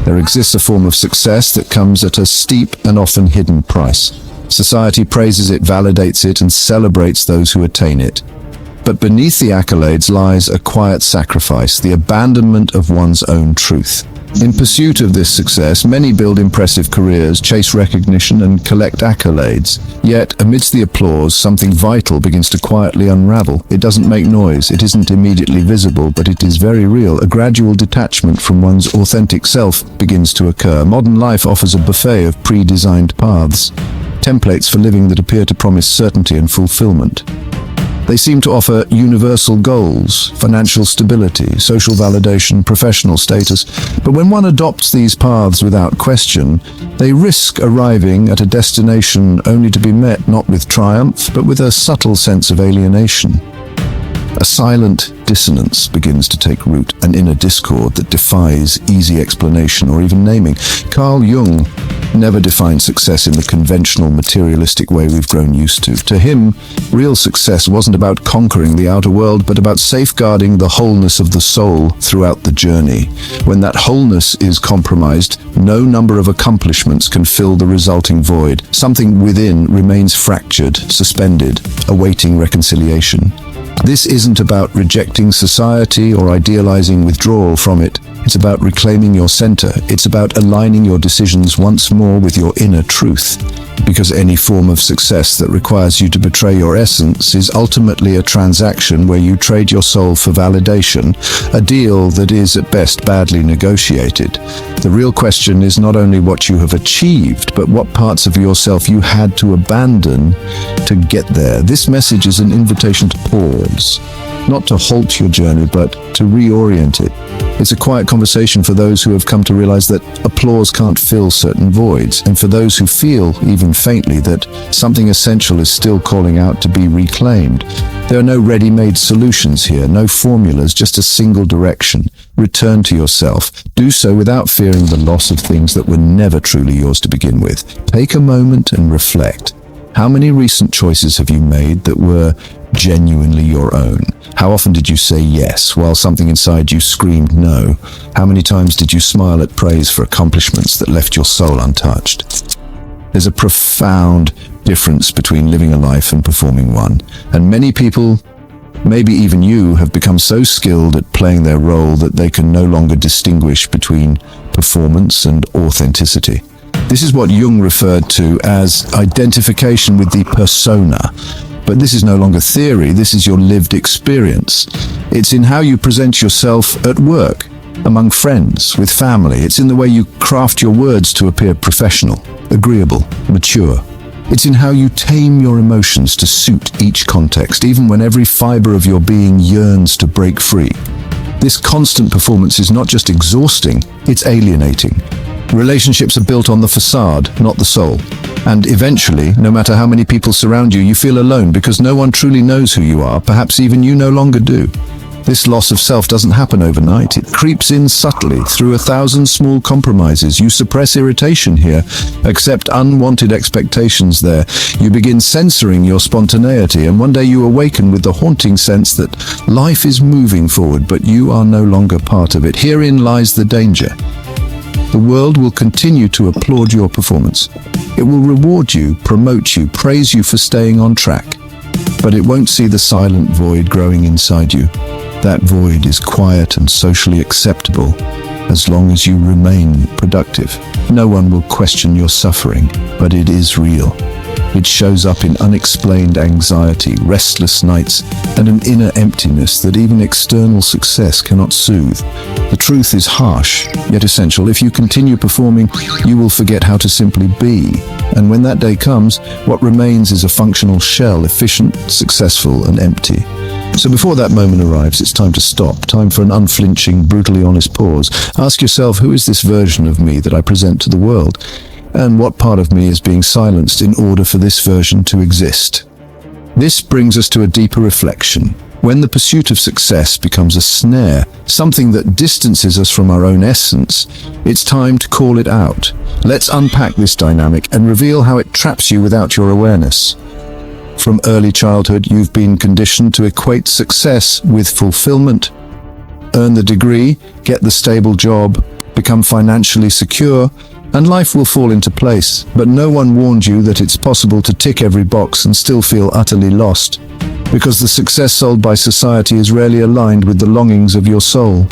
There exists a form of success that comes at a steep and often hidden price. Society praises it, validates it, and celebrates those who attain it. But beneath the accolades lies a quiet sacrifice, the abandonment of one's own truth. In pursuit of this success, many build impressive careers, chase recognition, and collect accolades. Yet, amidst the applause, something vital begins to quietly unravel. It doesn't make noise, it isn't immediately visible, but it is very real. A gradual detachment from one's authentic self begins to occur. Modern life offers a buffet of pre-designed paths, templates for living that appear to promise certainty and fulfillment. They seem to offer universal goals, financial stability, social validation, professional status. But when one adopts these paths without question, they risk arriving at a destination only to be met not with triumph, but with a subtle sense of alienation. A silent dissonance begins to take root, an inner discord that defies easy explanation or even naming. Carl Jung never defined success in the conventional materialistic way we've grown used to. To him, real success wasn't about conquering the outer world, but about safeguarding the wholeness of the soul throughout the journey. When that wholeness is compromised, no number of accomplishments can fill the resulting void. Something within remains fractured, suspended, awaiting reconciliation. This isn't about rejecting society or idealizing withdrawal from it. It's about reclaiming your center. It's about aligning your decisions once more with your inner truth. Because any form of success that requires you to betray your essence is ultimately a transaction where you trade your soul for validation, a deal that is at best badly negotiated. The real question is not only what you have achieved, but what parts of yourself you had to abandon to get there. This message is an invitation to pause, not to halt your journey, but to reorient it. It's a quiet conversation for those who have come to realize that applause can't fill certain voids, and for those who feel, even faintly, that something essential is still calling out to be reclaimed. There are no ready-made solutions here, no formulas, just a single direction. Return to yourself. Do so without fearing the loss of things that were never truly yours to begin with. Take a moment and reflect. How many recent choices have you made that were genuinely your own? How often did you say yes while something inside you screamed no? How many times did you smile at praise for accomplishments that left your soul untouched? There's a profound difference between living a life and performing one. And many people, maybe even you, have become so skilled at playing their role that they can no longer distinguish between performance and authenticity. This is what Jung referred to as identification with the persona. But this is no longer theory, this is your lived experience. It's in how you present yourself at work, among friends, with family. It's in the way you craft your words to appear professional, agreeable, mature. It's in how you tame your emotions to suit each context, even when every fiber of your being yearns to break free. This constant performance is not just exhausting, it's alienating. Relationships are built on the facade, not the soul. And eventually, no matter how many people surround you, you feel alone because no one truly knows who you are, perhaps even you no longer do. This loss of self doesn't happen overnight. It creeps in subtly through 1,000 small compromises. You suppress irritation here, accept unwanted expectations there. You begin censoring your spontaneity, and one day you awaken with the haunting sense that life is moving forward, but you are no longer part of it. Herein lies the danger. The world will continue to applaud your performance. It will reward you, promote you, praise you for staying on track. But it won't see the silent void growing inside you. That void is quiet and socially acceptable as long as you remain productive. No one will question your suffering, but it is real. It shows up in unexplained anxiety, restless nights, and an inner emptiness that even external success cannot soothe. The truth is harsh, yet essential. If you continue performing, you will forget how to simply be. And when that day comes, what remains is a functional shell, efficient, successful, and empty. So before that moment arrives, it's time to stop, time for an unflinching, brutally honest pause. Ask yourself, who is this version of me that I present to the world? And what part of me is being silenced in order for this version to exist? This brings us to a deeper reflection. When the pursuit of success becomes a snare, something that distances us from our own essence, it's time to call it out. Let's unpack this dynamic and reveal how it traps you without your awareness. From early childhood, you've been conditioned to equate success with fulfillment. Earn the degree, get the stable job, become financially secure, and life will fall into place. But no one warned you that it's possible to tick every box and still feel utterly lost, because the success sold by society is rarely aligned with the longings of your soul.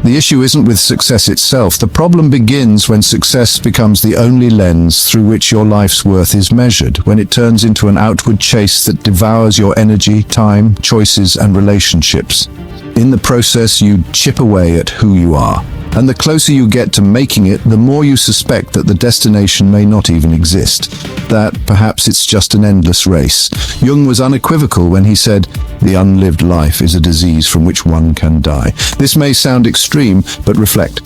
The issue isn't with success itself. The problem begins when success becomes the only lens through which your life's worth is measured, when it turns into an outward chase that devours your energy, time, choices, and relationships. In the process, you chip away at who you are. And the closer you get to making it, the more you suspect that the destination may not even exist, that perhaps it's just an endless race. Jung was unequivocal when he said, "The unlived life is a disease from which one can die." This may sound extreme, but reflect.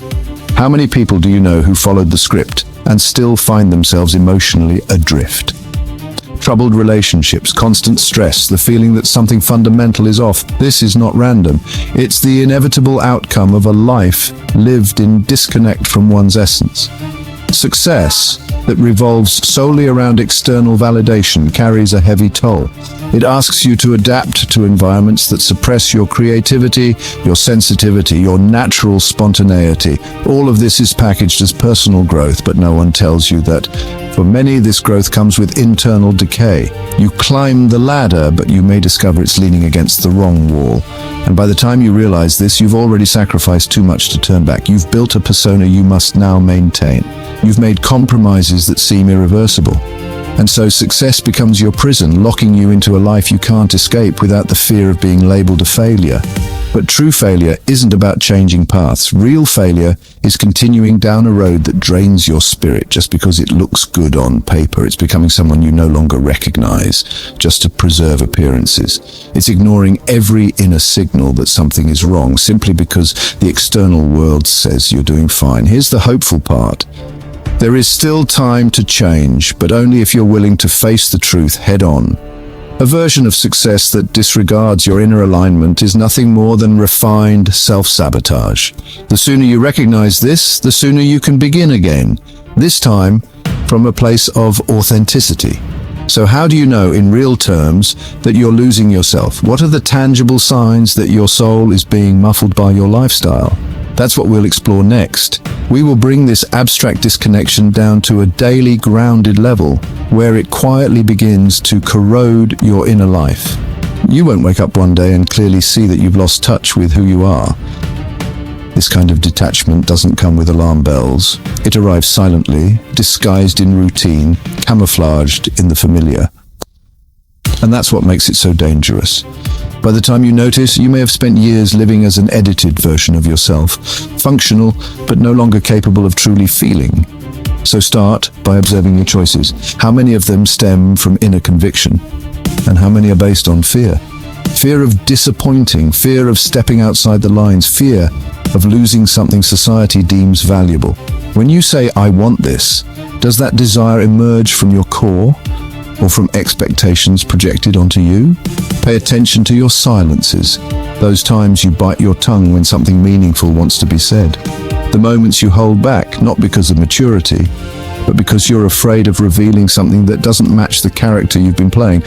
How many people do you know who followed the script and still find themselves emotionally adrift? Troubled relationships, constant stress, the feeling that something fundamental is off. This is not random. It's the inevitable outcome of a life lived in disconnect from one's essence. Success that revolves solely around external validation carries a heavy toll. It asks you to adapt to environments that suppress your creativity, your sensitivity, your natural spontaneity. All of this is packaged as personal growth, but no one tells you that for many, this growth comes with internal decay. You climb the ladder, but you may discover it's leaning against the wrong wall. And by the time you realize this, you've already sacrificed too much to turn back. You've built a persona you must now maintain. You've made compromises that seem irreversible. And so success becomes your prison, locking you into a life you can't escape without the fear of being labeled a failure. But true failure isn't about changing paths. Real failure is continuing down a road that drains your spirit just because it looks good on paper. It's becoming someone you no longer recognize just to preserve appearances. It's ignoring every inner signal that something is wrong simply because the external world says you're doing fine. Here's the hopeful part. There is still time to change, but only if you're willing to face the truth head on. A version of success that disregards your inner alignment is nothing more than refined self-sabotage. The sooner you recognize this, the sooner you can begin again, this time from a place of authenticity. So how do you know in real terms that you're losing yourself? What are the tangible signs that your soul is being muffled by your lifestyle? That's what we'll explore next. We will bring this abstract disconnection down to a daily grounded level where it quietly begins to corrode your inner life. You won't wake up one day and clearly see that you've lost touch with who you are. This kind of detachment doesn't come with alarm bells. It arrives silently, disguised in routine, camouflaged in the familiar. And that's what makes it so dangerous. By the time you notice, you may have spent years living as an edited version of yourself, functional, but no longer capable of truly feeling. So start by observing your choices. How many of them stem from inner conviction? And how many are based on fear? Fear of disappointing, fear of stepping outside the lines, fear of losing something society deems valuable. When you say, "I want this," does that desire emerge from your core or from expectations projected onto you? Pay attention to your silences, those times you bite your tongue when something meaningful wants to be said. The moments you hold back, not because of maturity, but because you're afraid of revealing something that doesn't match the character you've been playing.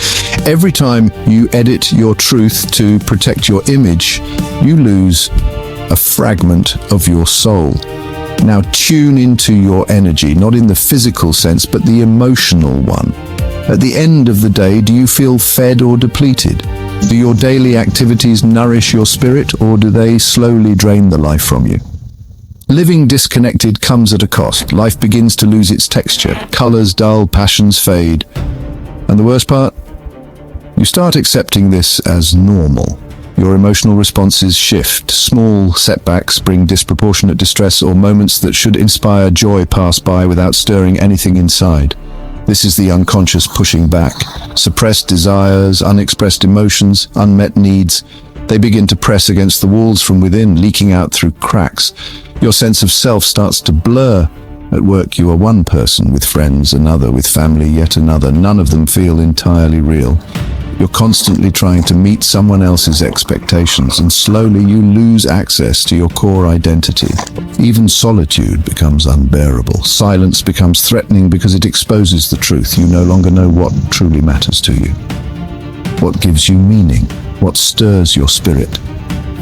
Every time you edit your truth to protect your image, you lose a fragment of your soul. Now tune into your energy, not in the physical sense, but the emotional one. At the end of the day, do you feel fed or depleted? Do your daily activities nourish your spirit, or do they slowly drain the life from you? Living disconnected comes at a cost. Life begins to lose its texture. Colors dull, passions fade. And the worst part? You start accepting this as normal. Your emotional responses shift. Small setbacks bring disproportionate distress, or moments that should inspire joy pass by without stirring anything inside. This is the unconscious pushing back. Suppressed desires, unexpressed emotions, unmet needs. They begin to press against the walls from within, leaking out through cracks. Your sense of self starts to blur. At work, you are one person, with friends another, with family yet another. None of them feel entirely real. You're constantly trying to meet someone else's expectations, and slowly you lose access to your core identity. Even solitude becomes unbearable. Silence becomes threatening because it exposes the truth. You no longer know what truly matters to you. What gives you meaning? What stirs your spirit?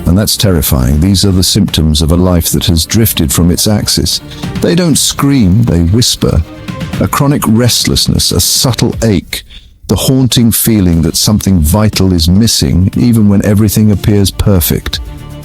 And that's terrifying. These are the symptoms of a life that has drifted from its axis. They don't scream, they whisper. A chronic restlessness, a subtle ache, the haunting feeling that something vital is missing even when everything appears perfect.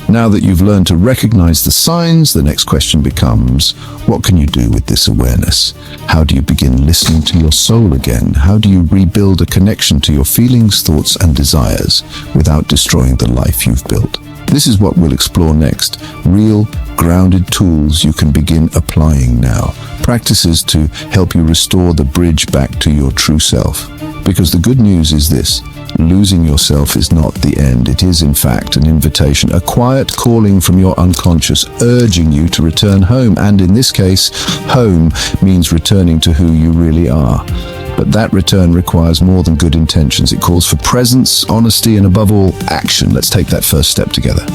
Now that you've learned to recognize the signs, the next question becomes, what can you do with this awareness? How do you begin listening to your soul again? How do you rebuild a connection to your feelings, thoughts, and desires without destroying the life you've built? This is what we'll explore next. Real, grounded tools you can begin applying now. Practices to help you restore the bridge back to your true self. Because the good news is this: losing yourself is not the end. It is, in fact, an invitation, a quiet calling from your unconscious, urging you to return home. And in this case, home means returning to who you really are. But that return requires more than good intentions. It calls for presence, honesty, and above all, action. Let's take that first step together.